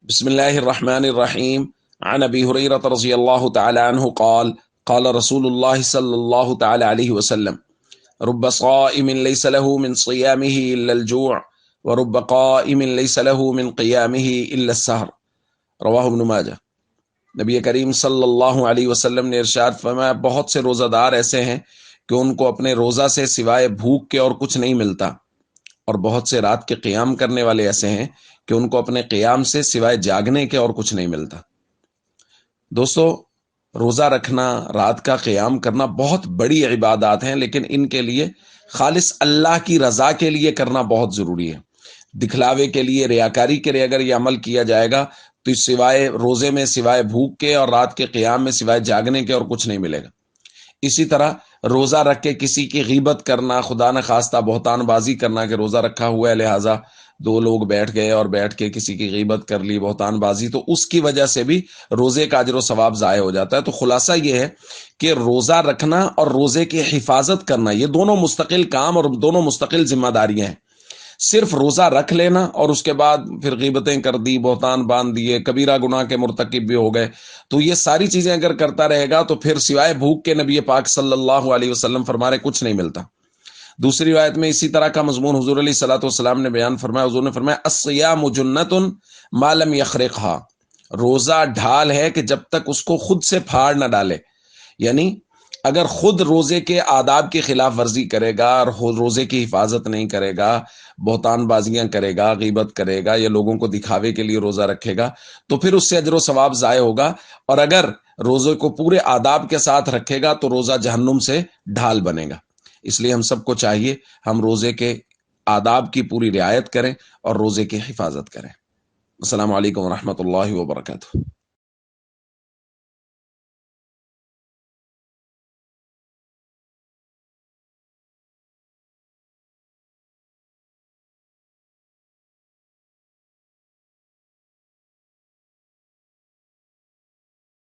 بسم الله الرحمن الرحيم. عن أبي هريرة رضي الله تعالى عنه قال قال رسول الله صلى الله تعالى عليه وسلم رب صائم ليس له من صيامه إلا الجوع ورب قائم ليس له من قيامه إلا السهر. رواہ ابن ماجہ۔ نبی کریم صلی اللہ علیہ وسلم نے ارشاد فرمایا، بہت سے روزہ دار ایسے ہیں کہ ان کو اپنے روزہ سے سوائے بھوک کے اور کچھ نہیں ملتا، اور بہت سے رات کے قیام کرنے والے ایسے ہیں کہ ان کو اپنے قیام سے سوائے جاگنے کے اور کچھ نہیں ملتا۔ دوستو، روزہ رکھنا، رات کا قیام کرنا بہت بڑی عبادات ہیں، لیکن ان کے لیے خالص اللہ کی رضا کے لیے کرنا بہت ضروری ہے۔ دکھلاوے کے لیے، ریاکاری کے لیے اگر یہ عمل کیا جائے گا تو سوائے روزے میں سوائے بھوک کے اور رات کے قیام میں سوائے جاگنے کے اور کچھ نہیں ملے گا۔ اسی طرح روزہ رکھ کے کسی کی غیبت کرنا، خدا نخواستہ بہتان بازی کرنا کہ روزہ رکھا ہوا ہے لہٰذا دو لوگ بیٹھ گئے اور بیٹھ کے کسی کی غیبت کر لی، بہتان بازی، تو اس کی وجہ سے بھی روزے کا اجر و ثواب ضائع ہو جاتا ہے۔ تو خلاصہ یہ ہے کہ روزہ رکھنا اور روزے کی حفاظت کرنا یہ دونوں مستقل کام اور دونوں مستقل ذمہ داریاں ہیں۔ صرف روزہ رکھ لینا اور اس کے بعد پھر غیبتیں کر دی، بہتان باندھ دیے، کبیرہ گناہ کے مرتکب بھی ہو گئے، تو یہ ساری چیزیں اگر کرتا رہے گا تو پھر سوائے بھوک کے نبی پاک صلی اللہ علیہ وسلم فرما رہے کچھ نہیں ملتا۔ دوسری روایت میں اسی طرح کا مضمون حضور علیہ الصلوۃ والسلام نے بیان فرمایا، حضور نے فرمایا الصیام جنۃ ما لم یخرقها، روزہ ڈھال ہے کہ جب تک اس کو خود سے پھاڑ نہ ڈالے، یعنی اگر خود روزے کے آداب کی خلاف ورزی کرے گا اور روزے کی حفاظت نہیں کرے گا، بہتان بازیاں کرے گا، غیبت کرے گا یا لوگوں کو دکھاوے کے لیے روزہ رکھے گا تو پھر اس سے اجر و ثواب ضائع ہوگا، اور اگر روزے کو پورے آداب کے ساتھ رکھے گا تو روزہ جہنم سے ڈھال بنے گا۔ اس لیے ہم سب کو چاہیے ہم روزے کے آداب کی پوری رعایت کریں اور روزے کی حفاظت کریں۔ السلام علیکم ورحمۃ اللہ وبرکاتہ۔